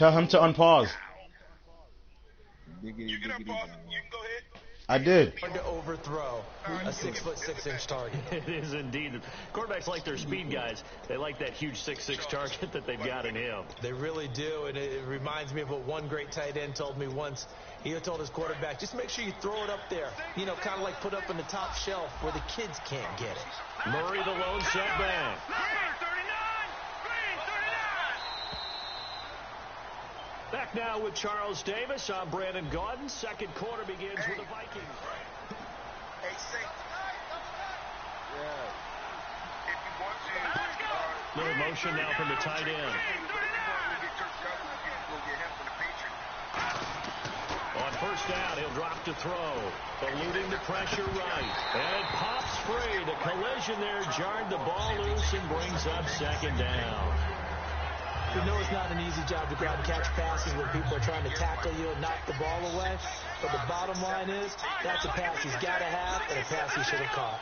Tell him to unpause. You can unpause. You can go ahead. I did. To overthrow a 6'6" target. It is indeed. Quarterbacks like their speed guys. They like that huge 6'6" target that they've got in him. They really do, and it reminds me of what one great tight end told me once. He told his quarterback, just make sure you throw it up there. You know, kind of like put up on the top shelf where the kids can't get it. Murray the lone setback. Back now with Charles Davis. I'm Brandon Gaudin. Second quarter begins with the Vikings. Hey, safe. Yeah. If you want to. Little motion now from the tight end. On first down, he'll drop to throw. Eluding the pressure right. And it pops free. The collision there jarred the ball loose and brings up second down. You know it's not an easy job to go out and catch passes when people are trying to tackle you and knock the ball away. But the bottom line is, that's a pass he's got to have and a pass he should have caught.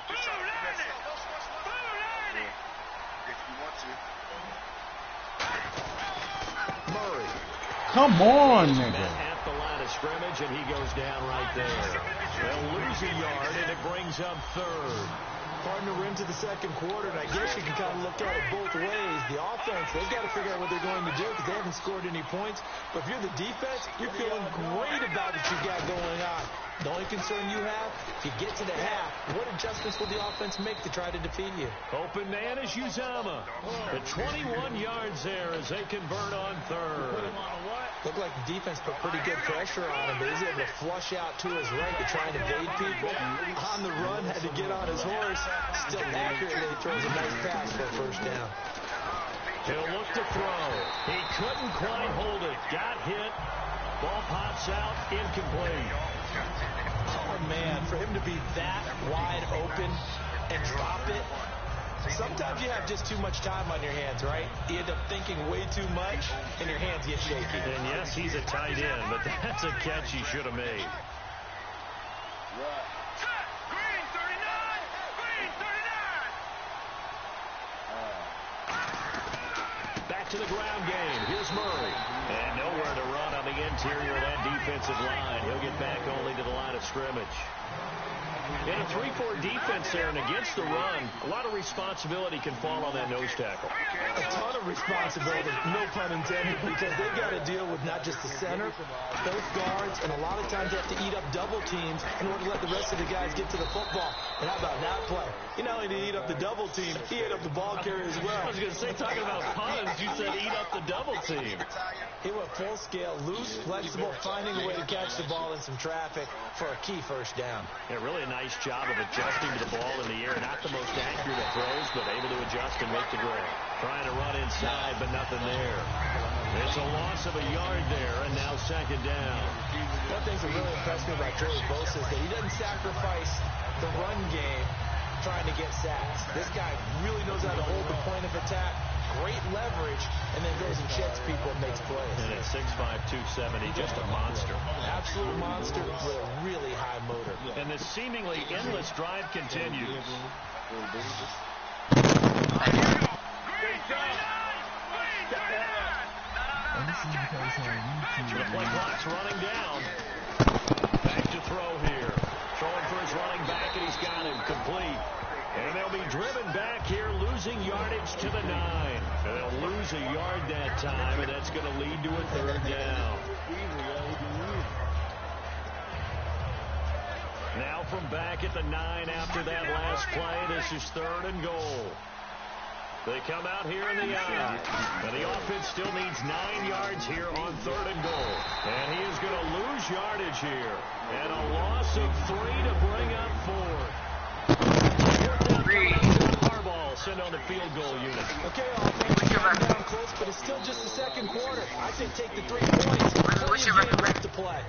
Murray. Come on, nigga. At the line of scrimmage, and he goes down right there. They'll lose a yard, and it brings up third. Starting to run to the second quarter, and I guess you can kind of look at it both ways. The offense, they've got to figure out what they're going to do because they haven't scored any points. But if you're the defense, you're feeling great about what you got going on. The only concern you have, if you get to the half, what adjustments will the offense make to try to defeat you? Open man is Uzama. The 21 yards there as they convert on third. Looked like the defense put pretty good pressure on him, but he's able to flush out to his right to try and evade people. On the run, had to get on his horse. Still accurately throws a nice pass for a first down. He'll look to throw. He couldn't quite hold it. Got hit. Ball pops out. Incomplete. Oh, man, for him to be that wide open and drop it, sometimes you have just too much time on your hands, right? You end up thinking way too much, and your hands get shaky. And yes, he's a tight end, but that's a catch he should have made. Back to the ground game. Here's Murray. And nowhere to run on the interior of that defensive line. He'll get back only to the line of scrimmage. In a 3-4 defense there and against the run, a lot of responsibility can fall on that nose tackle. A ton of responsibility, no pun intended, because they've got to deal with not just the center, both guards, and a lot of times they have to eat up double teams in order to let the rest of the guys get to the football. And how about that play? You not only did he eat up the double team, he ate up the ball carrier as well. I was going to say, talking about puns, you said eat up the double team. He went full scale, loose, flexible, finding a way to catch the ball in some traffic for a key first down. Yeah, really a nice job of adjusting to the ball in the air. Not the most accurate of throws, but able to adjust and make the grab. Trying to run inside, but nothing there. It's a loss of a yard there, and now second down. One thing that really impressed me about Joey Bosa is that he doesn't sacrifice the run game trying to get sacks. This guy really knows how to hold the point of attack. Great leverage, and then goes and checks people and makes plays. And at 6'5", 270, just a monster. Absolute monster with a really high motor. And this seemingly endless drive continues. The play clock's running down. Back to throw here. Throwing for his running back, and he's got him complete. And they'll be driven back here, losing yardage to the 9. And they'll lose a yard that time, and that's going to lead to a third down. Now from back at the 9 after that last play, this is third and goal. They come out here in the eye. And the offense still needs 9 yards here on third and goal. And he is going to lose yardage here. And a loss of 3 to bring up 4. Harbaugh sent on the field goal unit. Okay, offense down close, but it's still just the second quarter. I say take the 3 points. Plenty of game left to play.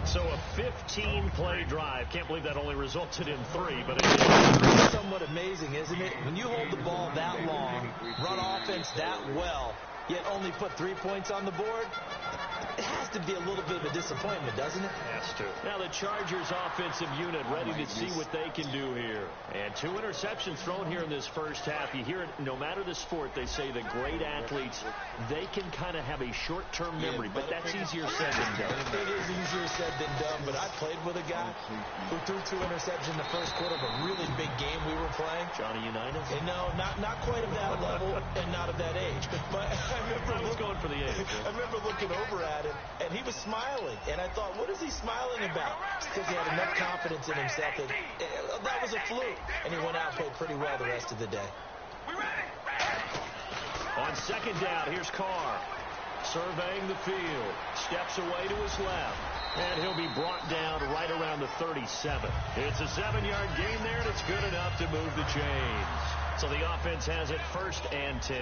So a 15-play drive. Can't believe that only resulted in 3, but it is. Somewhat amazing, isn't it? When you hold the ball that long, run offense that well, yet only put 3 points on the board, it has to be a little bit of a disappointment, doesn't it? Has to. Now the Chargers offensive unit ready to see what they can do here. And 2 interceptions thrown here in this first half. You hear it, no matter the sport, they say the great athletes, they can kind of have a short-term memory, but that's easier said than done. It is easier said than done, but I played with a guy who threw 2 interceptions in the first quarter of a really big game we were playing. Johnny Unitas? And no, not quite of that level and not of that age. But I was going for the age. I remember looking over at him, and he was smiling. And I thought, what is he smiling about? Because he had enough confidence in himself that was a fluke. And he went out and played pretty well the rest of the day. On second down, here's Carr. Surveying the field. Steps away to his left. And he'll be brought down right around the 37. It's a 7-yard gain there, and it's good enough to move the chains. So the offense has it 1st and 10.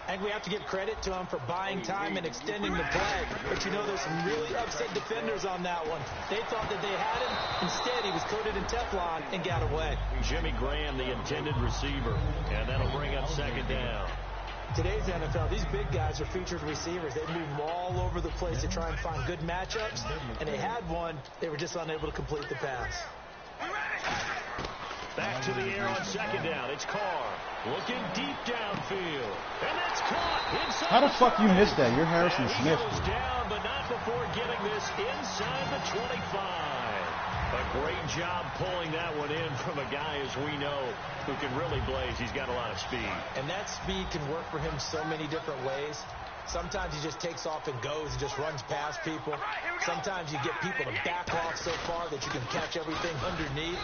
I think we have to give credit to him for buying time and extending the play. But, you know, there's some really upset defenders on that one. They thought that they had him. Instead, he was coated in Teflon and got away. Jimmy Graham, the intended receiver. And that'll bring up 2nd down. Today's NFL, these big guys are featured receivers. They move them all over the place to try and find good matchups. And they had one. They were just unable to complete the pass. Back to the air on 2nd down. It's Carr looking deep downfield. And that's caught inside. How the fuck you missed that? You're Harrison Smith. He goes down, but not before getting this inside the 25. A great job pulling that one in from a guy, as we know, who can really blaze. He's got a lot of speed. And that speed can work for him so many different ways. Sometimes he just takes off and goes and just runs past people. Sometimes you get people to back off so far that you can catch everything underneath.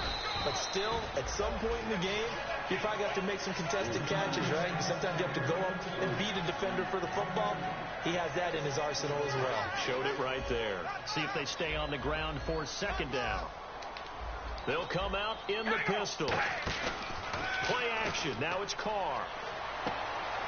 But still, at some point in the game, you probably have to make some contested catches, right? Sometimes you have to go up and beat a defender for the football. He has that in his arsenal as well. Showed it right there. See if they stay on the ground for 2nd down. They'll come out in the pistol. Play action. Now it's Carr.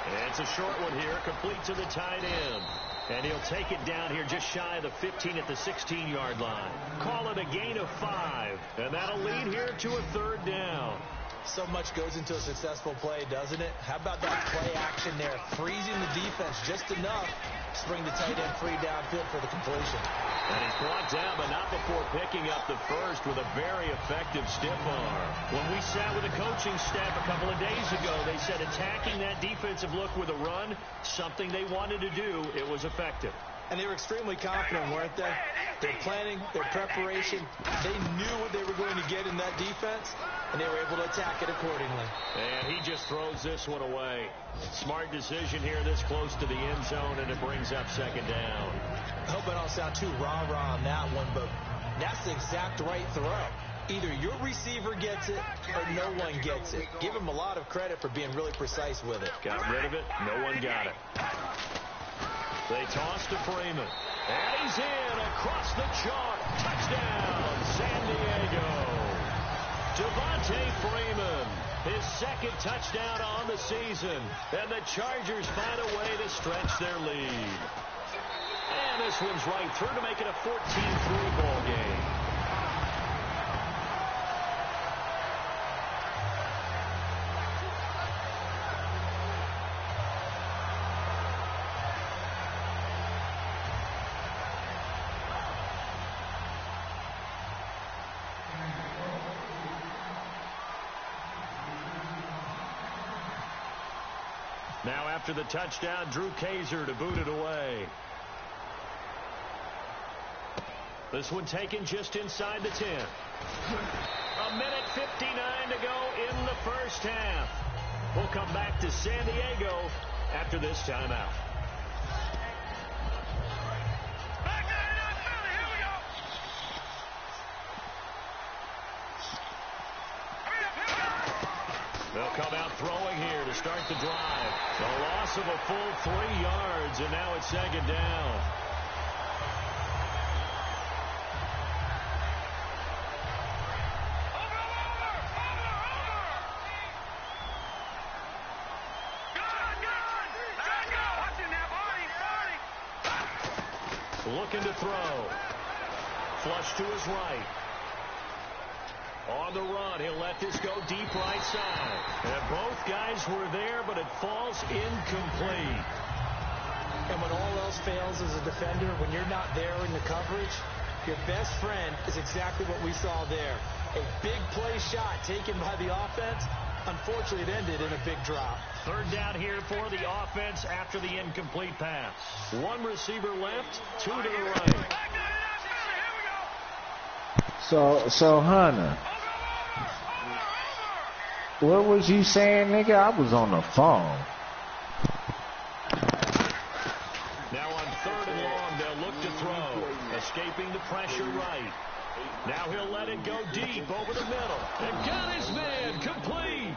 And it's a short one here, complete to the tight end. And he'll take it down here just shy of the 15 at the 16-yard line. Call it a gain of 5. And that'll lead here to a 3rd down. So much goes into a successful play, doesn't it? How about that play action there? Freezing the defense just enough to bring the tight end free downfield for the completion. And he's brought down, but not before picking up the first with a very effective stiff arm. When we sat with the coaching staff a couple of days ago, they said attacking that defensive look with a run, something they wanted to do, it was effective. And they were extremely confident, weren't they? Their planning, their preparation, they knew what they were going to get in that defense, and they were able to attack it accordingly. And he just throws this one away. Smart decision here this close to the end zone, and it brings up 2nd down. I hope I don't sound too rah-rah on that one, but that's the exact right throw. Either your receiver gets it or no one gets it. Give him a lot of credit for being really precise with it. Got rid of it. No one got it. They toss to Freeman. And he's in across the chalk. Touchdown, San Diego. Devontae Freeman, his 2nd touchdown on the season. And the Chargers find a way to stretch their lead. And this one's right through to make it a 14-3 ball game. Now after the touchdown, Drew Kaiser to boot it away. This one taken just inside the 10. A minute 59 to go in the first half. We'll come back to San Diego after this timeout. They'll come out throwing here to start the drive. A loss of a full 3 yards, and now it's 2nd down. Looking to throw. Flush to his right. On the run, he'll let this go deep right side. And both guys were there, but it falls incomplete. And when all else fails as a defender, when you're not there in the coverage, your best friend is exactly what we saw there. A big play shot taken by the offense. Unfortunately, it ended in a big drop. Third down here for the offense after the incomplete pass. One receiver left, two to the right. So Hunter, what was you saying, nigga? I was on the phone. Now on third and long, they'll look to throw. Escaping the pressure right. Now he'll let it go deep over the middle. And got his man complete.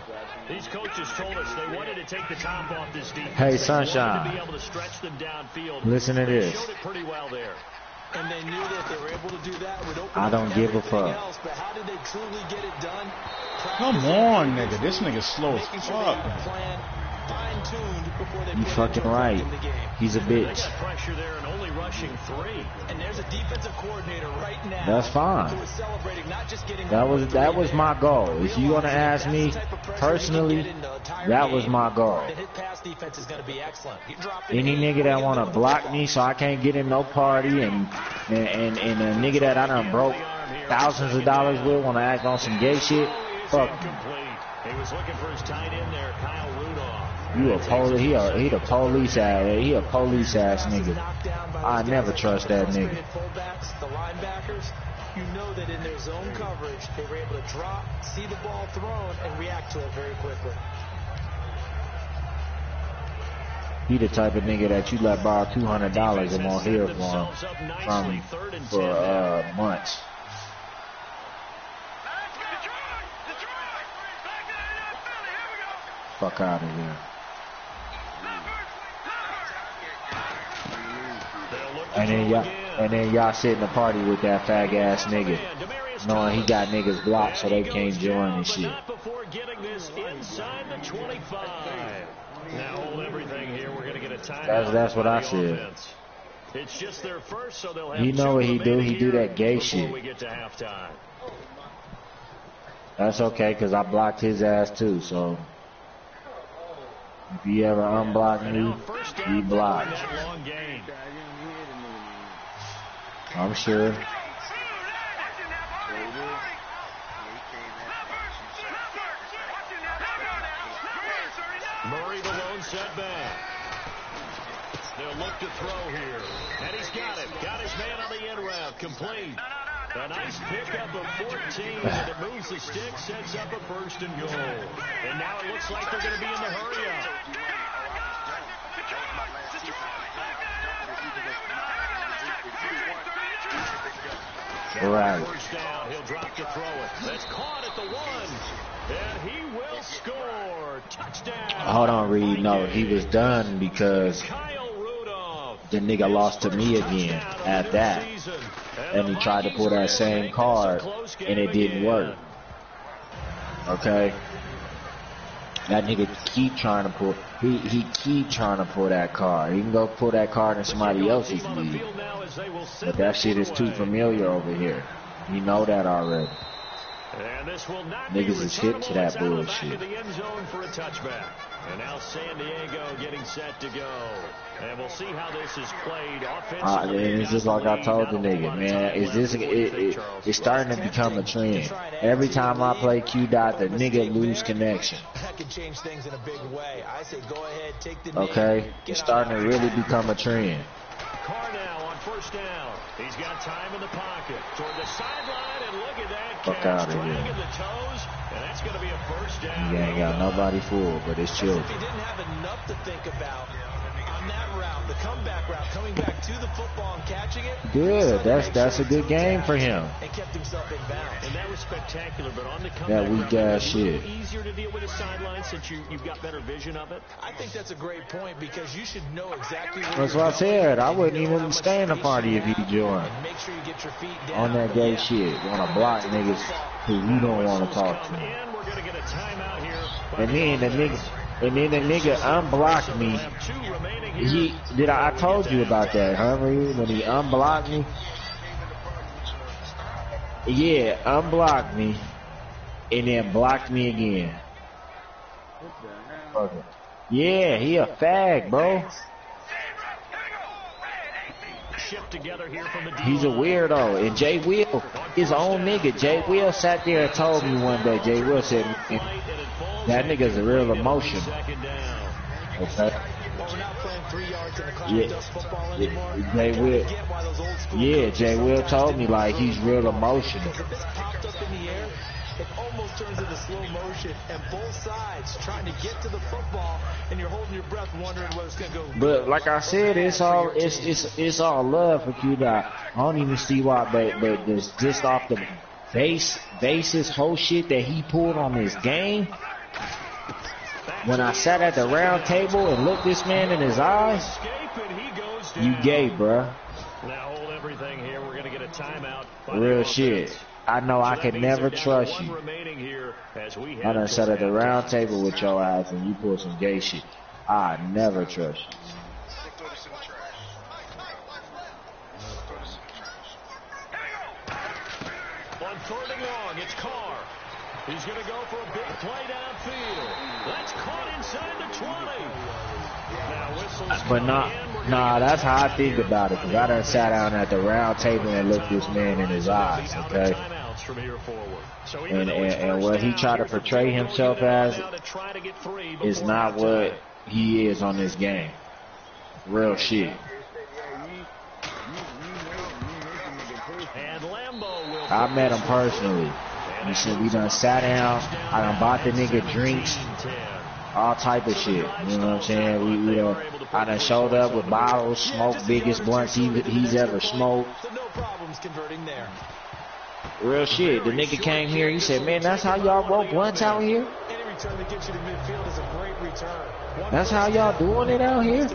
These coaches told us they wanted to take the top off this defense. Hey, Sunshine. They wanted to be able to stretch them downfield. Listen to this. They showed it pretty well there. And they knew that they were able to do that. Would open I don't give a fuck. Else, but how did they truly get it done? Come on, nigga. This nigga's slow as fuck. You fucking right. He's a bitch. They got pressure there and only rushing 3. And there's a defensive coordinator right now. That's fine. Who is celebrating not just getting That was my goal. If you want to ask me personally, that was my goal. Any nigga that want to block me so I can't get in no party and a nigga that I done broke thousands of dollars with want to act on some gay shit, fuck me. He was looking for his tight end there, Kyle Rudolph. You a police? He the police ass. He a police ass nigga. I never trust that nigga. The linebackers, you know that in their zone coverage, they were able to drop, see the ball thrown, and react to it very quickly. He the type of nigga that you let borrow $200 and won't hear from for months. Fuck out of here. And then y'all sit in the party with that fag ass nigga, knowing he got niggas blocked so they can't join and shit. Before getting this inside the 25. Now hold everything here. We're gonna get a timeout. That's what I said. It's just their first, so they'll have you know what he do? He do that gay shit. We get to halftime. That's okay, cause I blocked his ass too. So if you ever unblock me, you blocked. I'm sure. Murray the lone setback. They'll look to throw here. And he's got it. Got his man on the end route. Complete. A nice pickup of 14. And it moves the stick, sets up a first and goal. And now it looks like they're going to be in the hurry-up. Right. First down, he'll drop to throw it. That's caught at the 1. And he will score. Touchdown. Hold on, Reed. No, he was done because the nigga lost to me again at that. And he tried to pull that same card and it didn't work. Okay? That nigga keep trying to pull he keep trying to pull that card. He can go pull that card in somebody else's league. But that shit is too familiar over here. You know that already. Niggas is hip to that bullshit. And now San Diego getting set to go. And we'll see how this is played offensively. It's just like I told the nigga, man. It's starting to become a trend. Every time I play Q-Dot, the nigga lose connection. That can change things in a big way. I say go ahead, take the okay? It's starting to really become a trend. Carr now on first down. He's got time in the pocket. Toward the sideline, and look at that Fuck out of here. The toes, and that's going to be a first down. He ain't got nobody fooled, but it's children. If he didn't have enough to think about on that route, the comeback route, coming back to the football and catching it. Good. That's a good game for him. And kept himself in bounds. And that was spectacular, but on the comeback that weak ass shit. Easier to deal with the sideline since you've got better vision of it. I think that's a great point because you should know exactly where that's what I said. I wouldn't even stay in the party if he joined. Make sure you get your feet down. On that gay shit. Want to block niggas who you don't want to talk to. And we're going to get a timeout here. And then the nigga unblocked me. I told you about that, huh? When he unblocked me. Yeah, unblocked me. And then blocked me again. Yeah, he a fag, bro. shift together here from the He's a weirdo. And Jay Will, his own nigga, Jay Will sat there and told me one day, Jay Will said, that nigga's a real emotion. Okay? Jay Will. Yeah, Jay Will told me like he's real emotional. It almost turns into slow motion, and both sides trying to get to the football, and you're holding your breath, wondering whether it's gonna go. But like I said, it's all love for Q-Dot. I don't even see why, but just off the basis whole shit that he pulled on this game. When I sat at the round table and looked this man in his eyes, you gay, bruh. Now hold everything here. We're gonna get a timeout. Real shit. I know I can never trust you. I done sat at the round table with your ass and you pull some gay shit. I never trust you. On 3rd and long, it's Carr. He's going to go for a big play downfield. That's caught inside the 20. Now whistles. But nah, that's how I think about it. Because I done sat down at the round table and looked this man in his eyes, okay? And what he tried to portray himself as is not what he is on this game. Real shit. I met him personally. He said we done sat down. I done bought the nigga drinks, all type of shit. You know what I'm saying? We I done showed up with bottles, smoked biggest blunts he's ever smoked. No problems converting there. Real shit. The nigga came here. He said, "Man, that's how y'all roll blunts out here. Any return that gets you to midfield is a great return. That's how y'all doing it out here."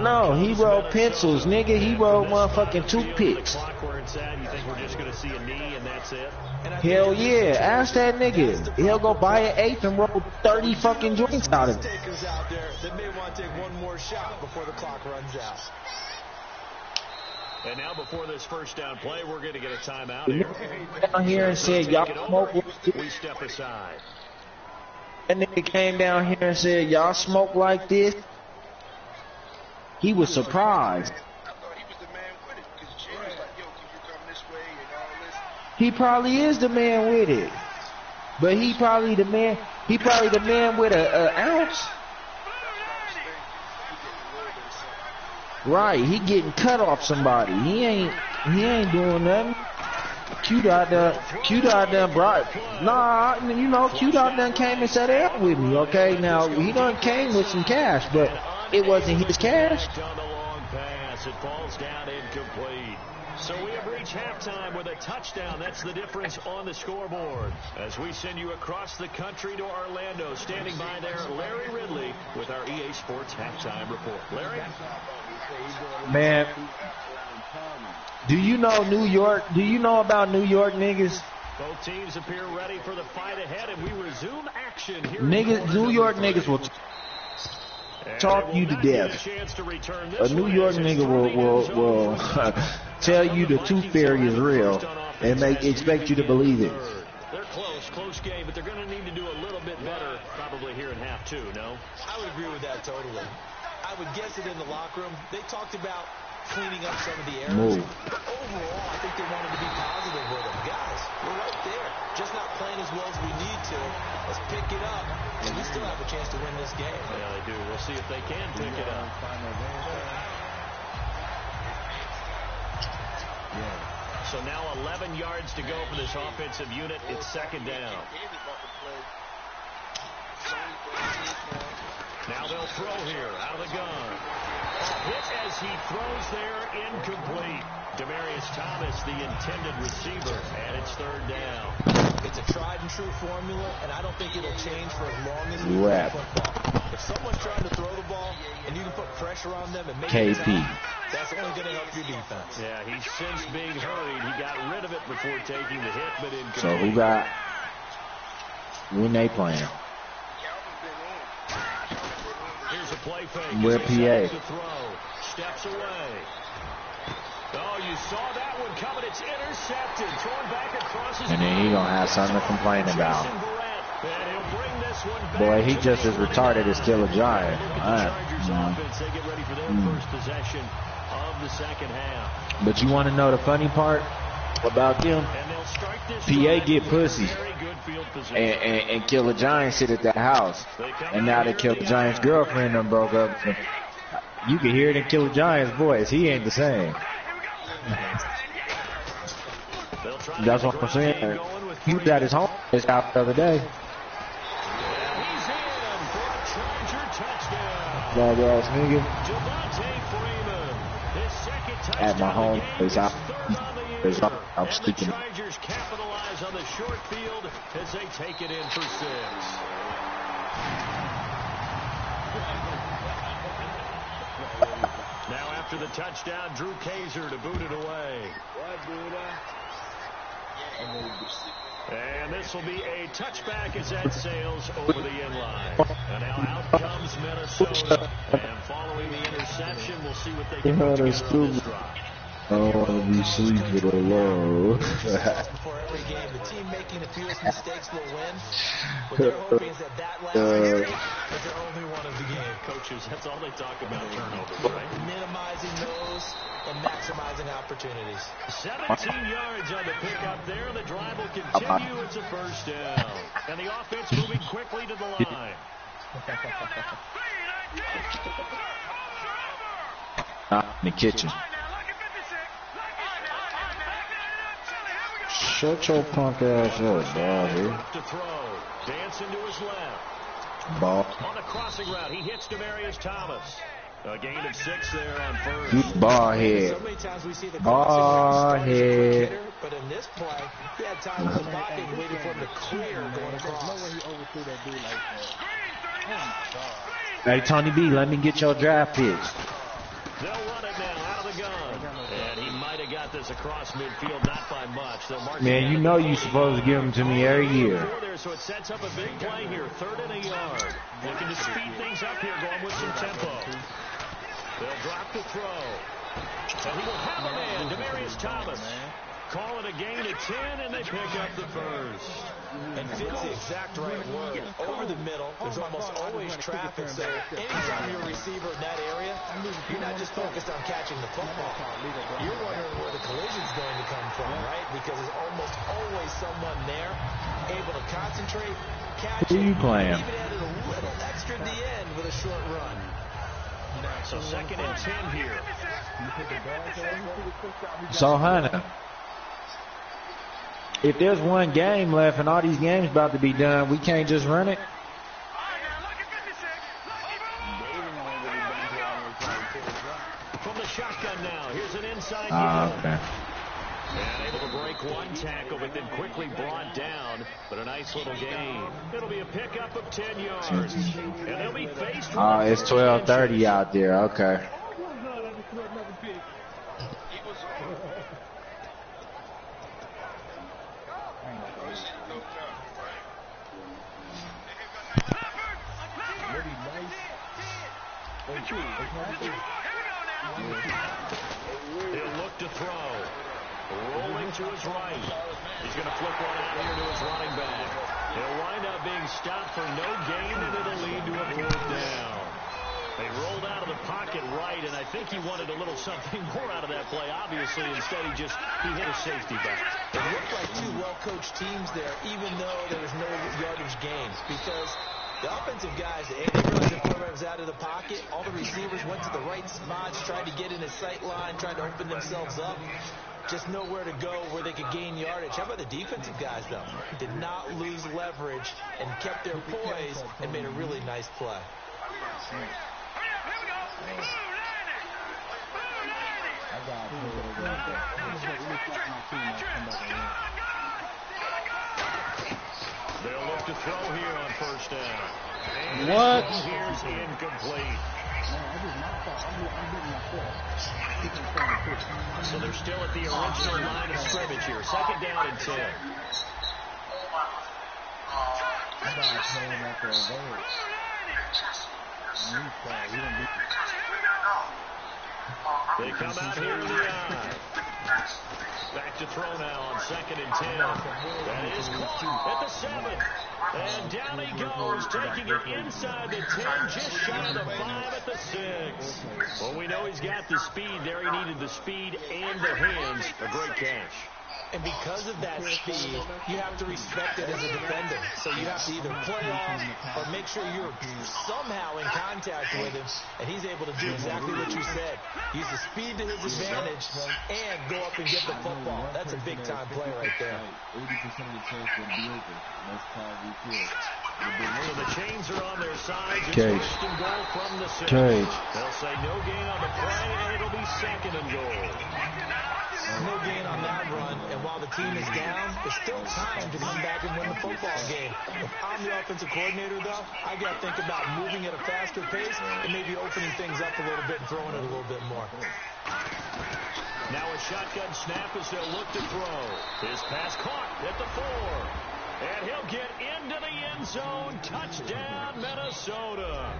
No, he rolled pencils, nigga. He rolled motherfucking toothpicks. Hell yeah, ask that nigga. He'll go buy an eighth and roll 30 fucking joints out of it. Out there that may want to take one more shot before the clock runs out. And now before this first down play, we're going to get a timeout here. Down here and said, y'all smoke. We step aside. And nigga came down here and said, y'all smoke like this. He was surprised. I thought he was the man with it because Jay was like, yo, can you come this way and all this? He probably is the man with it. But he probably the man with an ounce. Right, he getting cut off somebody. He ain't doing nothing. Q-Dot done brought. Nah, you know, Q-Dot done came and sat down with me, okay? Now, he done came with some cash, but it wasn't his cash. It falls down incomplete. So we have reached halftime with a touchdown. That's the difference on the scoreboard. As we send you across the country to Orlando, standing by there, Larry Ridley with our EA Sports halftime report. Larry? Man, do you know New York? Do you know about New York niggas? Both teams appear ready for the fight ahead, and we resume action here. Niggas, New York niggas will talk you to death. A New York nigga will tell you the tooth fairy is real and expect you to believe it. They're close game, but they're going to need to do a little bit better probably here in half two, no? I would agree with that totally. I would guess that in the locker room, they talked about cleaning up some of the errors. But overall, I think they wanted to be positive with them. Guys, we're right there. Just not playing as well as we need to. Let's pick it up. And we still have a chance to win this game. Yeah, they do. We'll see if they can pick it up. So now 11 yards to go for this offensive unit. It's second down. Now they'll throw here out of the gun. Hit as he throws there, incomplete. Demarius Thomas, the intended receiver, and it's third down. It's a tried and true formula, and I don't think it'll change for as long as we play football. If someone's trying to throw the ball and you can put pressure on them and make it happen, that's only going to help your defense. Yeah, he's since being hurried. He got rid of it before taking the hit, but incomplete. So who got? When they playing? Here's a play fake. We're PA. Steps away. Oh, you saw that one coming. It's intercepted. Thrown back across his. And then he gonna have something to complain about. Boy, he just as retarded as still a giant. All right. They get ready for their first possession of the second half. But you want to know the funny part about them? PA get pussy. And Killer Giant sit at that house. And now that Killer Giant's girlfriend done broke up. You can hear it in Killer Giant's voice. He ain't the same. That's what I'm saying. He was at his home his house the other day. Dog ass nigga. At my home place, I'm speaking. Chargers capitalize on the short field as they take it in for 6. Now after the touchdown, Drew Kaiser to boot it away. And this will be a touchback as that sails over the inline. And now out comes Minnesota. And following the interception, we'll see what they can put together on this drive. I don't want to be sleeping alone. Before every game, the team making the fewest mistakes will win. What they're hoping is that last mistake is their only one of the game. Coaches, that's all they talk about, turnovers, right? Minimizing those and maximizing opportunities. 17 yards on the pickup there. The drive will continue. It's a first down. And the offense moving quickly to the line. In the kitchen. Shut your punk ass up, ball. To throw. Dance into his left. Ball. On the crossing route, he hits Demarius Thomas. A gain of 6 there on first. You ball head. So many times we see the ball head. But in this play, he had time in the pocket and waited for him to clear going across. Hey, Tony B, let me get your draft picks. They'll run it now out of the gun. And he might have got this across midfield, not by much. They'll mark Man, you know you're supposed to give them to me every year. So it sets up a big play here. 3rd and a yard. Looking to speed things up here, going with some tempo. They'll drop the throw. And he will have a man, Demarius Thomas. Call it a gain of 10, and they pick up the first. And fits the exact right word. Over the middle, there's almost always traffic. So anytime you're a receiver in that area, you're not just focused on catching the football. You're wondering where the collision's going to come from, right? Because there's almost always someone there able to concentrate, catch Who it, you playing? even added a little extra at the end with a short run. So 2nd and 10 here. So, Hunter, if there's one game left and all these games about to be done, we can't just run it? From the shotgun now, here's an inside Okay. And able to break one tackle, but then quickly brought down. But a nice little gain. It'll be a pickup of 10 yards. And they'll be faced with It's 12:30 out there. Okay. He'll look to throw. Rolling to his right. He's going to flip one out here to his running back. He'll wind up being stopped for no gain, and it'll lead to a 4th down. They rolled out of the pocket right, and I think he wanted a little something more out of that play. Obviously, instead he hit a safety back. It looked like 2 well-coached teams there, even though there was no yardage gains, because the offensive guys, they realized the quarterback was out of the pocket. All the receivers went to the right spots, tried to get in his sight line, tried to open themselves up. Just nowhere to go where they could gain yardage. How about the defensive guys, though? Did not lose leverage and kept their poise and made a really nice play. They'll look to throw here on 1st down. And What? Here's incomplete. So they're still at the original line of scrimmage here. 2nd down and 10. They come out here in the eye. Back to throw now on 2nd and 10. That is caught at the 7. And down he goes, taking it inside the 10, just shy of the 5 at the 6. Well, we know he's got the speed there. He needed the speed and the hands. A great catch. And because of that speed, you have to respect it as a defender. So you have to either play off or make sure you're somehow in contact with him, and he's able to do exactly what you said. Use the speed to his advantage and go up and get the football. That's a big-time play right there. 80% of the chance will be open. That's how we feel. So the chains are on their sides. Cage. It's 1st and goal from the 6. Cage. They'll say no gain on the play, and it'll be 2nd and goal. No gain on that run, and while the team is down, there's still time to come back and win the football game. If I'm the offensive coordinator, though, I got to think about moving at a faster pace and maybe opening things up a little bit and throwing it a little bit more. Now a shotgun snap as they'll look to throw. His pass caught at the 4. And he'll get into the end zone. Touchdown, Minnesota.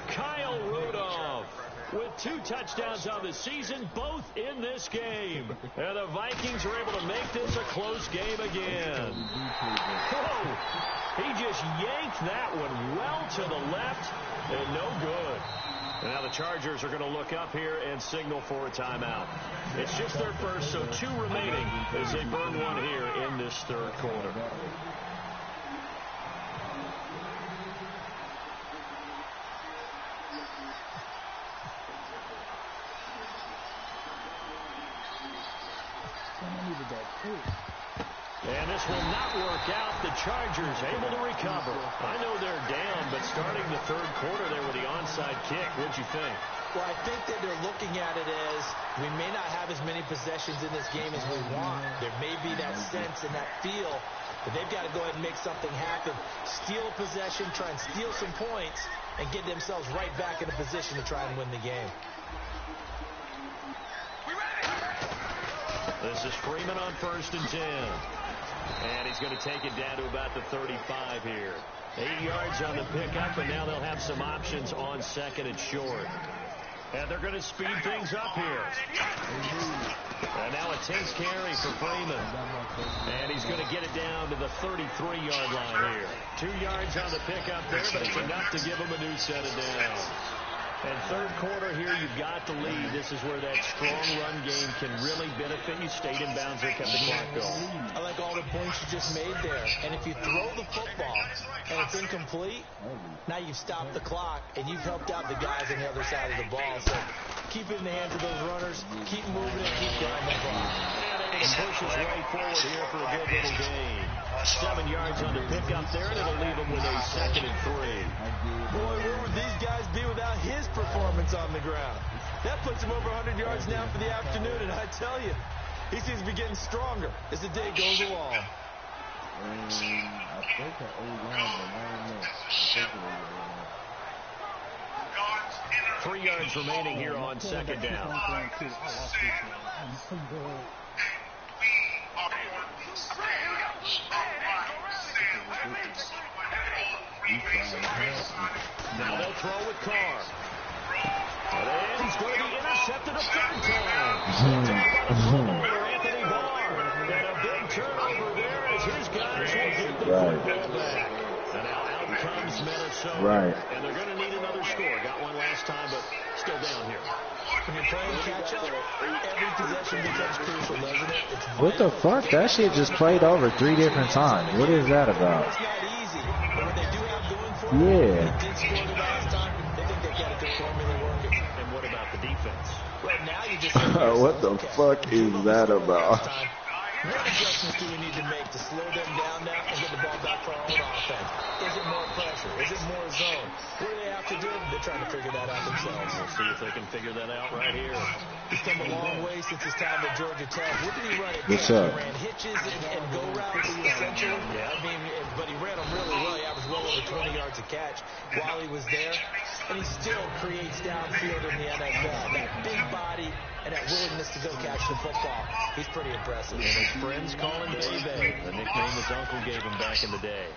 Kyle Rudolph with 2 touchdowns on the season, both in this game. And the Vikings are able to make this a close game again. Whoa! He just yanked that one well to the left and no good. And now the Chargers are going to look up here and signal for a timeout. It's just their first, so 2 remaining as they burn one here in this 3rd quarter. And this will not work out. The Chargers able to recover. I know they're down, but starting the 3rd quarter there with the onside kick, what'd you think? Well, I think that they're looking at it as we may not have as many possessions in this game as we want. There may be that sense and that feel, but they've got to go ahead and make something happen. Steal a possession, try and steal some points, and get themselves right back in a position to try and win the game. This is Freeman on 1st and 10. And he's going to take it down to about the 35 here. 8 yards on the pickup, and now they'll have some options on 2nd and short. And they're going to speed things up here. And now a 10th carry for Freeman. And he's going to get it down to the 33-yard line here. 2 yards on the pickup there, but it's enough to give him a new set of downs. And 3rd quarter here, you've got to lead. This is where that strong run game can really benefit you. Stayed in bounds there, kept the clock going. I like all the points you just made there. And if you throw the football and it's incomplete, now you've stopped the clock and you've helped out the guys on the other side of the ball. So keep it in the hands of those runners. Keep moving and keep grinding the clock. And it pushes right forward here for a good little gain. 7 yards on the pickup there, and it'll leave him with a 2nd and 3. Boy, where would these guys be without his performance on the ground? That puts him over 100 yards now for the afternoon, and I tell you, he seems to be getting stronger as the day goes along. I think the O-line, 3 yards remaining here on 2nd down. Now they'll throw with Carr. And he's going to be intercepted a 3rd time. Anthony Barr. And a big turnover there as his guys will get the football back. And now out comes Minnesota. Right. And they're going to need another score. Got one last time, but still down here. When you're playing catch-up, every possession becomes crucial, doesn't it? What the fuck? That shit just played over 3 different times. What is that about? It's not easy, but what they do have going for them, Yeah. they did score the last time. They think they've got a good formula working. And what about the defense? Well, now you just What the fuck is that about? What adjustments do we need to make to slow them down now and get the ball back for our own offense? Is it more pressure? Is it more zone? What do they have to do? They're trying to figure that out themselves. We'll see if they can figure that out right here. He's come a long way since his time at Georgia Tech. What did he run at What's Tech? up? He ran hitches and go routes, essentially. Yeah. I mean, but he ran them really well. He averaged well over 20 yards a catch while he was there. And he still creates downfield in the NFL. That big body and that willingness to go catch the football. He's pretty impressive. And his friends call him Baby, the nickname his uncle gave him back in the day.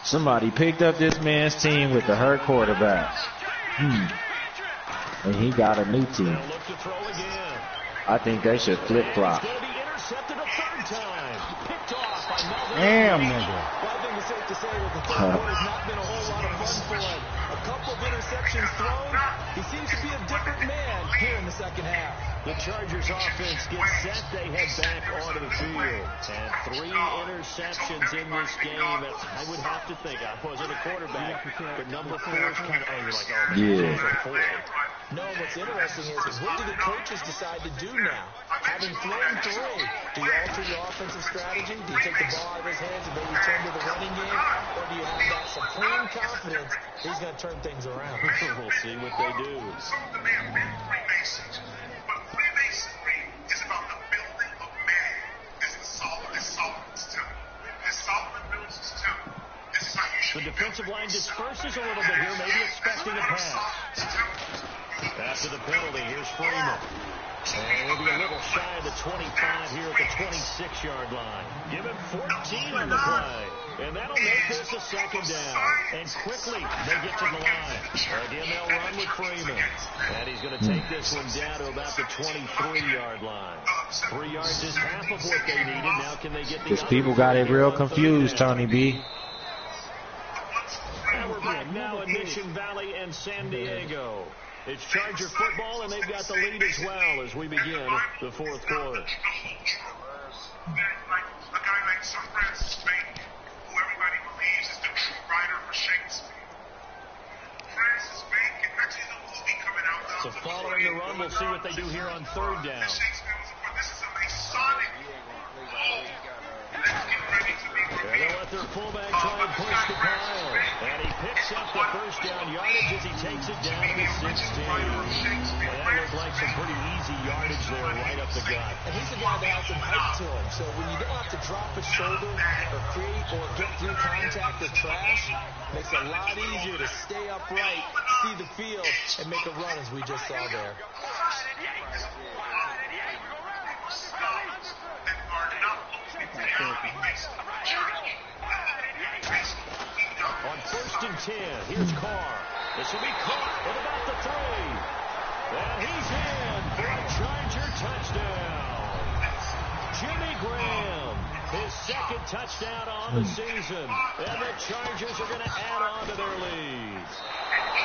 Somebody picked up this man's team with the hurt quarterback. And he got a new team. They'll look to throw again. I think they should flip-flop. Damn, nigga. Well, I think it's safe to say that the third quarter's not been a whole lot of fun for him. A couple of interceptions thrown. He seems to be a different man here in the second half. The Chargers offense gets set. They head back onto the field. And 3 interceptions in this game. I would have to think. I wasn't a quarterback. But number 4 is kind of, you're like, oh, man, Yeah. 4. No, what's interesting is what do the coaches decide to do now? Having thrown 3, do you alter your offensive strategy? Do you take the ball out of his hands and maybe turn to the running game? Or do you have that supreme confidence he's going to turn things around? We'll see what they do. Some of them may have been Freemasons, but Freemasonry is about the building of man. This is Solomon's temple. As Solomon builds his temple, this is how you should. The defensive line disperses a little bit here, maybe expecting a pass. After the penalty, here's Freeman. And we'll be a little shy of the 25 here at the 26-yard line. Give him 14 on the play. And that'll make this a second down. And quickly, they get to the line. Again, they'll run with Freeman. And he's going to take this one down to about the 23-yard line. 3 yards is half of what they needed. Now can they get the Because people got it real confused, Tony B. And we're back now in Mission Valley and San Diego. It's Charger football, and they've got the lead as well as we begin the fourth quarter. A guy like Sir Francis Bacon, who everybody believes is the true writer for Shakespeare. Francis Bacon, actually the movie coming out. So following the run, we'll see what they do here on third down. This is a Masonic. They'll let their fullback try and push the pile. And he picks up the first down yardage as he takes it down to the 16. And that looked like some pretty easy yardage there right up the gut. And he's a guy that has some height to him. So when you don't have to drop a shoulder or create or get through contact or trash, it makes it a lot easier to stay upright, see the field, and make a run as we just saw there. On 1st and 10, here's Carr. This will be caught at about the 3. And he's in for a Charger touchdown. Jimmy Graham, his second touchdown on the season. And the Chargers are going to add on to their lead.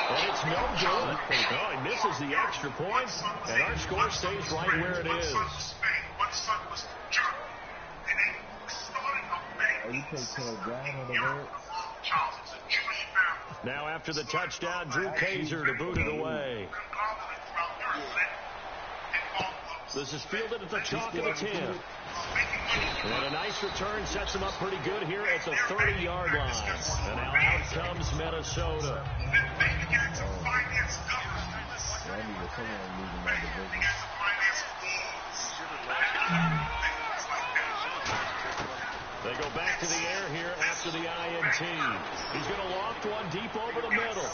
And it's no good. Oh, he misses the extra point, and our score stays right where it is. Now after the touchdown, Drew Kaiser to boot it away. This is fielded at the chalk of the 10. And a nice return sets him up pretty good here at the 30-yard line. And now out comes Minnesota. They go back to the air here after the INT. He's going to loft one deep over the middle.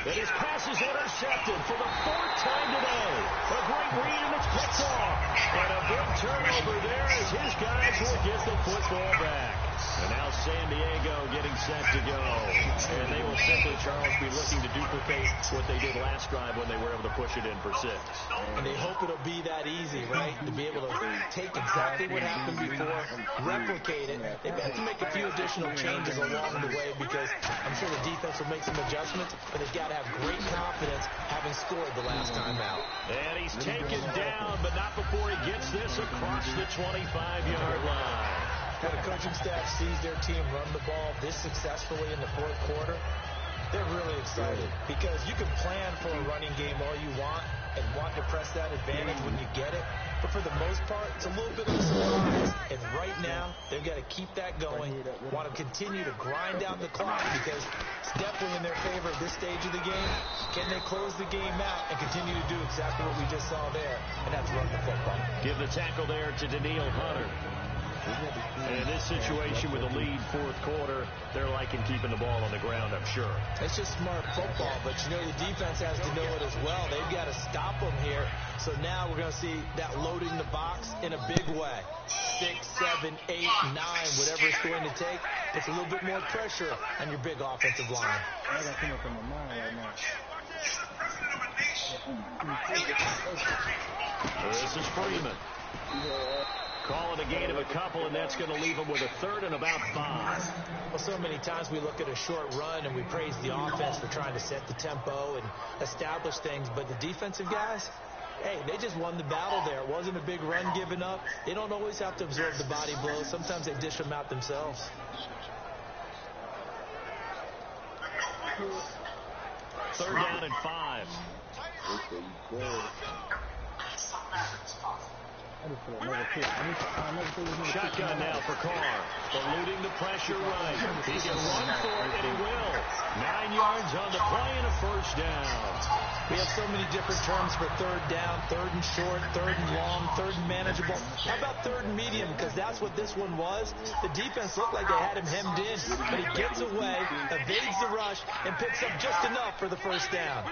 And his pass is intercepted for the 4th time today. A great read, and it's picked off. And a big turnover there as his guys will get the football back. And now San Diego getting set to go. And they will simply, Charles, be looking to duplicate what they did last drive when they were able to push it in for 6. And they hope it'll be that easy, right? To be able to take exactly what happened before, replicate it. They've had to make a few additional changes along the way because I'm sure the defense will make some adjustments, but they've got to have great confidence having scored the last time out. And he's taken down, but not before he gets this across the 25-yard line. When a coaching staff sees their team run the ball this successfully in the fourth quarter, they're really excited because you can plan for a running game all you want and want to press that advantage when you get it. But for the most part, it's a little bit of a surprise. And right now, they've got to keep that going, want to continue to grind out the clock because it's definitely in their favor at this stage of the game. Can they close the game out and continue to do exactly what we just saw there? And that's run the football. Give the tackle there to Daniil Hunter. And in this situation with a lead fourth quarter, they're liking keeping the ball on the ground, I'm sure. It's just smart football, but you know the defense has to know it as well. They've got to stop them here. So now we're going to see that loading the box in a big way. 6, 7, 8, 9, whatever it's going to take. Puts a little bit more pressure on your big offensive line. I got coming from my mind right now. This is Freeman. Call it a gain of a couple, and that's going to leave them with a third and about 5. Well, so many times we look at a short run and we praise the offense for trying to set the tempo and establish things, but the defensive guys, hey, they just won the battle there. It wasn't a big run given up. They don't always have to absorb the body blows. Sometimes they dish them out themselves. Third down and 5. Shotgun now for Carr. Eluding the pressure right. He can run for it, and he will. 9 yards on the play and a first down. We have so many different terms for third down, third and short, third and long, third and manageable. How about third and medium? Because that's what this one was. The defense looked like they had him hemmed in, but he gets away, evades the rush, and picks up just enough for the first down.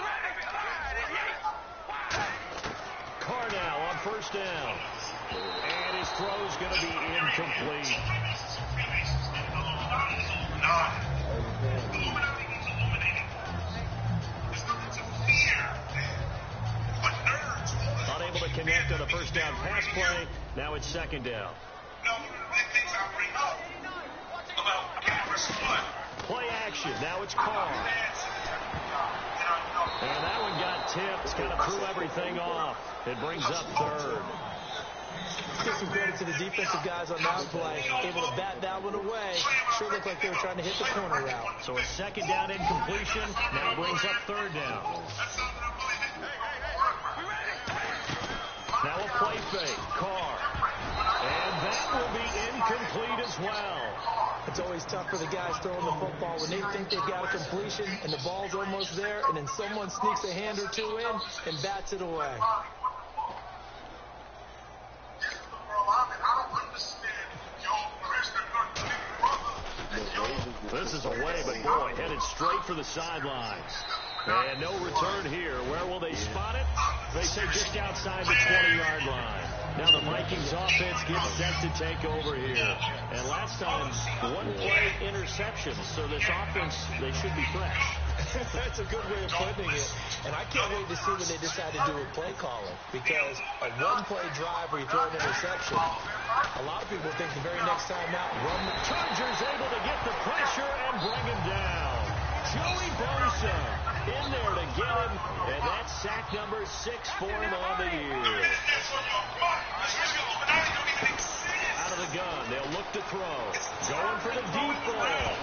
Carr now on first down. And his throw's going to be incomplete. Unable to connect on a first down pass play. Now it's second down. Play action. Now it's Carr. And that one got tipped. Kind of threw everything off. It brings up third. Give some credit to the defensive guys on that play. Able to bat that one away. Sure looked like they were trying to hit the corner route. So a second down incompletion now brings up third down. Now a play fake. Carr. And that will be incomplete as well. It's always tough for the guys throwing the football when they think they've got a completion and the ball's almost there, and then someone sneaks a hand or two in and bats it away. This is away, but boy, headed straight for the sidelines. And no return here. Where will they spot it? They say just outside the 20-yard line. Now the Vikings offense gets set to take over here. And last time, one play interception. So this offense, they should be fresh. That's a good way of putting it. And I can't wait to see when they decide to do a play calling. Because a one-play drive where you throw an interception, a lot of people think the very next time out, run the Chargers able to get the pressure and bring him down. Joey Bosa in there to get him, and that's sack number 6 for him on the year. Out of the gun, they'll look to throw. Going for the deep ball.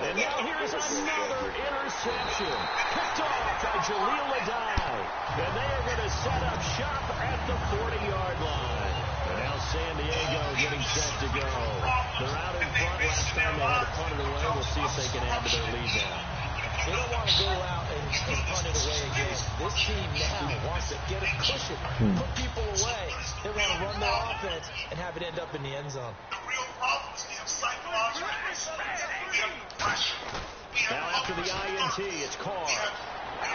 And now here's another interception. Picked off by Jaleel Adai. And they are going to set up shop at the 40-yard line. And now San Diego getting set to go. They're out in front. Last time they had to punt it away. We'll see if they can add to their lead now. They don't want to go out and punt it away again. This team now wants to get a cushion, put people away. They want to run their offense and have it end up in the end zone. Now after the INT, it's Carr.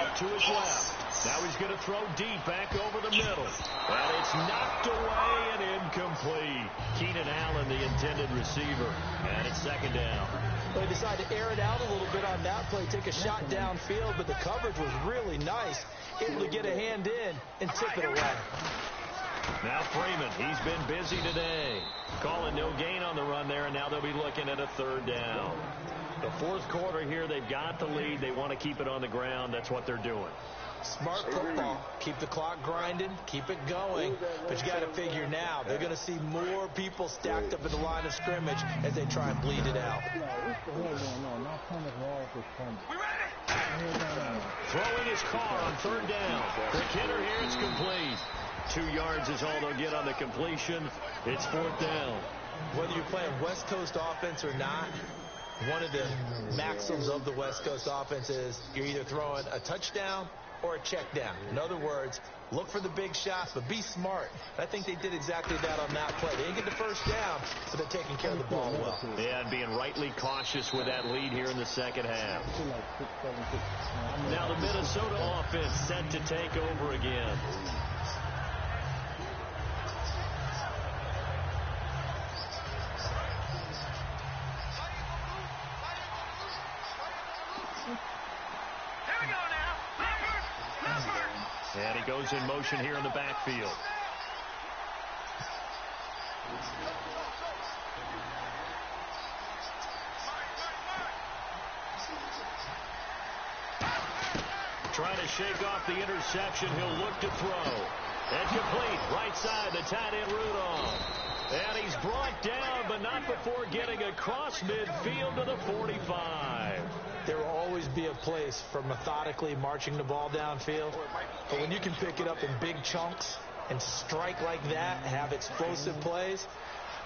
Out to his left. Now he's going to throw deep back over the middle. And it's knocked away and incomplete. Keenan Allen, the intended receiver. And it's second down. They decided to air it out a little bit on that play, take a shot downfield, but the coverage was really nice. Able to get a hand in and tip it away. Now Freeman, he's been busy today. Calling no gain on the run there, and now they'll be looking at a third down. The fourth quarter here, they've got the lead. They want to keep it on the ground. That's what they're doing. Smart football. Keep the clock grinding. Keep it going. But you got to figure now, they're going to see more people stacked up at the line of scrimmage as they try and bleed it out. Throwing his car on third down. The hitter here, it's complete. 2 yards is all they'll get on the completion. It's fourth down. Whether you're playing West Coast offense or not, one of the maxims of the West Coast offense is you're either throwing a touchdown or a check down. In other words, look for the big shots, but be smart. I think they did exactly that on that play. They didn't get the first down, but they're taking care of the ball well. Yeah, and being rightly cautious with that lead here in the second half. Now the Minnesota offense set to take over again. And he goes in motion here in the backfield. Trying to shake off the interception. He'll look to throw. And complete. Right side, the tight end Rudolph. And he's brought down, but not before getting across midfield to the 45. There will always be a place for methodically marching the ball downfield. But when you can pick it up in big chunks and strike like that, have explosive plays,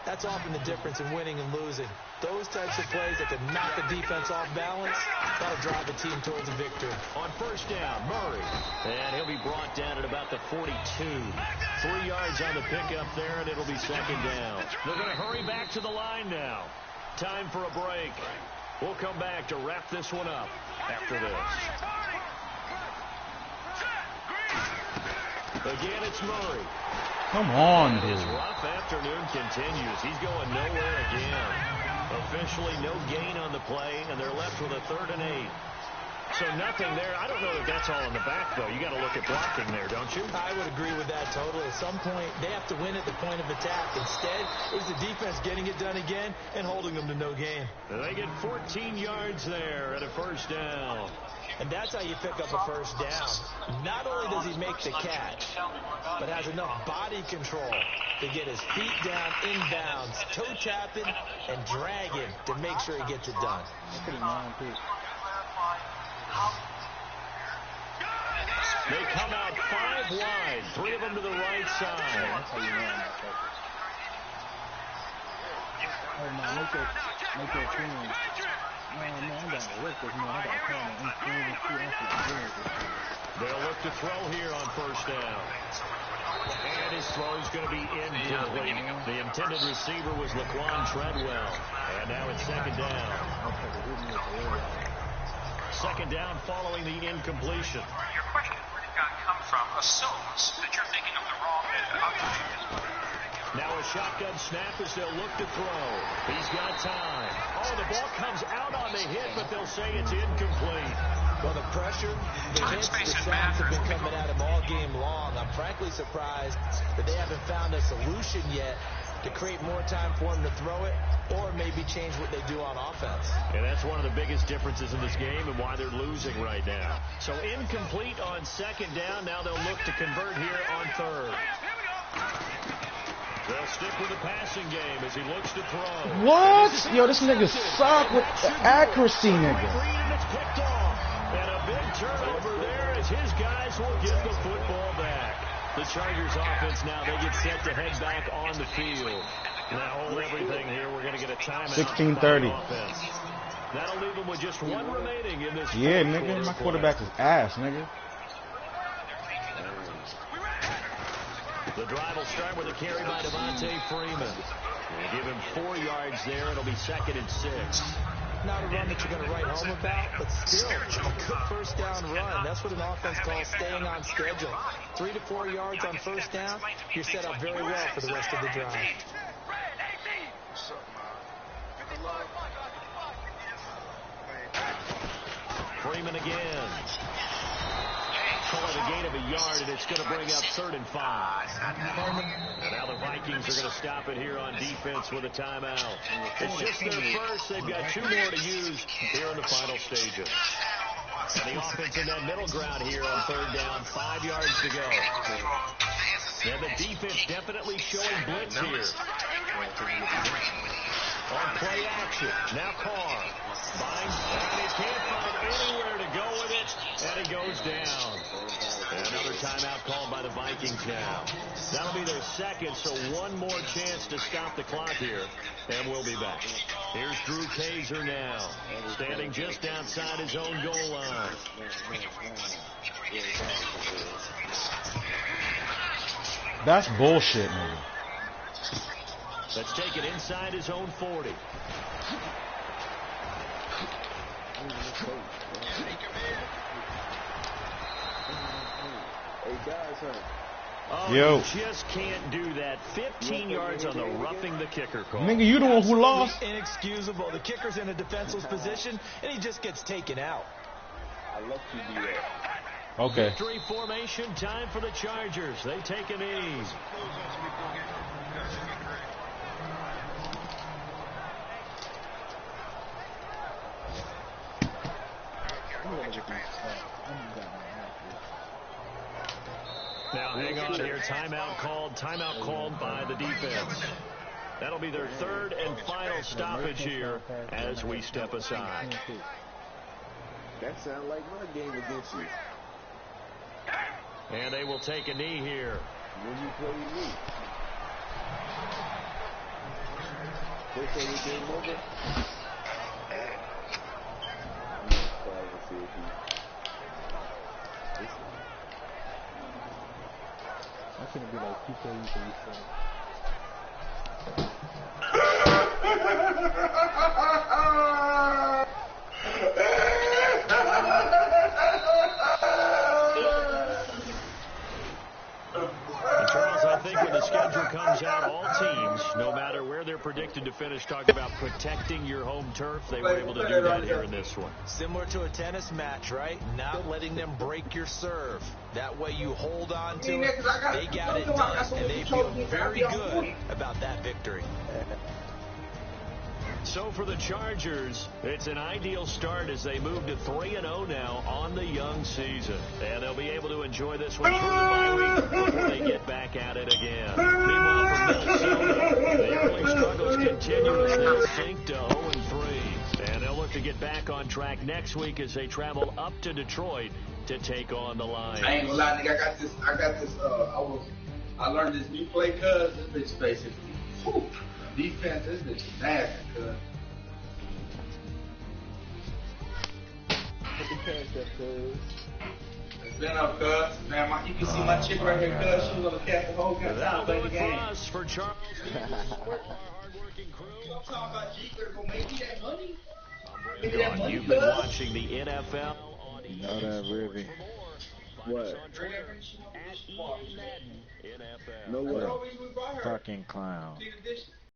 that's often the difference in winning and losing. Those types of plays that can knock the defense off balance, that'll drive the team towards a victory. On first down, Murray. And he'll be brought down at about the 42. 3 yards on the pickup there, and it'll be second down. They're going to hurry back to the line now. Time for a break. We'll come back to wrap this one up after this. Again, it's Murray. Come on, dude. His rough afternoon continues. He's going nowhere again. Officially no gain on the play, and they're left with a 3rd and 8. So nothing there. I don't know if that's all in the back, though. You got to look at blocking there, don't you? I would agree with that totally. At some point, they have to win at the point of attack. Instead, it's the defense getting it done again and holding them to no gain. They get 14 yards there at a first down. And that's how you pick up a first down. Not only does he make the catch, but has enough body control to get his feet down inbounds, toe tapping, and dragging to make sure he gets it done. They come out 5 wide, 3 of them to the right side. They'll look to throw here on first down. And his throw's going to be incomplete. The intended receiver was Laquan Treadwell. And now it's second down. Second down following the incompletion. Your question, where did God come from, assumes that you're thinking of the wrong end. Now a shotgun snap as they'll look to throw. He's got time. Oh, the ball comes out on the hit, but they'll say it's incomplete. Well, the pressure, the hits, the sacks have been coming at him all game long. I'm frankly surprised that they haven't found a solution yet to create more time for him to throw it or maybe change what they do on offense. And that's one of the biggest differences in this game and why they're losing right now. So incomplete on second down. Now they'll look to convert here on third. They'll stick with the passing game as he looks to throw. What? Yo, this nigga suck with the accuracy, nigga. And a big turnover there as his guys will get the football back. The Chargers offense now, they get set to head back on the field. Now hold everything here. We're going to get a timeout. 16:30. That'll leave them with just 1 remaining in this. Yeah, nigga. My quarterback is ass, nigga. The drive will start with a carry by Devontae Freeman. We'll give him 4 yards there. It'll be 2nd and 6. Not a run that you're going to write home about, but still a good first down run. That's what an offense calls staying on schedule. 3 to 4 yards on first down, you're set up very well for the rest of the drive. Freeman again. Call it a gain of a yard, and it's going to bring up 3rd and 5. And now the Vikings are going to stop it here on defense with a timeout. It's just their first. They've got 2 more to use here in the final stages. And the offense in that middle ground here on 3rd down, 5 yards to go. And the defense definitely showing blitz here. On play action. Now Carr. Binds, and he can't find anywhere to go with it, and he goes down. And another timeout called by the Vikings now. That'll be their 2nd, so 1 more chance to stop the clock here, and we'll be back. Here's Drew Kaiser now, standing just outside his own goal line. That's bullshit, nigga. Let's take it inside his own 40. Oh, Yo. You just can't do that. 15 yards on the roughing the kicker call. Nigga, you the one who lost. Inexcusable. The kicker's in a defenseless position, and he just gets taken out. I love to do that. Okay. Victory formation time for the Chargers. They take a knee. Now hang on here. Timeout called by the defense. That'll be their third and final stoppage here as we step aside. That sounds like my game against you. And they will take a knee here. When you play me. They say the game over. I shouldn't be like, you say you say. Charles, I think when the schedule comes out, all teams, no matter where they're predicted to finish, talk about protecting your home turf. They were able to do that here in this one. Similar to a tennis match, right? Not letting them break your serve. That way you hold on to it. They got it done, and they feel very good about that victory. So for the Chargers, it's an ideal start as they move to 3-0 now on the young season. And they'll be able to enjoy this one through the bye week before they get back at it again. Meanwhile, for Minnesota, the early struggles continue as they sink to 0-3. And they'll look to get back on track next week as they travel up to Detroit to take on the Lions. I ain't gonna lie, nigga, I learned this new play, cuz this bitch basically, whew, defense, this bitch is nasty, cuz. It's been up, cuz. Man, you can see my chick right here, cuz. She was gonna catch the whole game. That'll do Play the it for game. us, for Charles. Our hardworking crew. I'm talking about Jeter gonna make me that money. You've been watching the NFL on Know that, Rivy. What? at EA Madden NFL. No way. Fucking clown.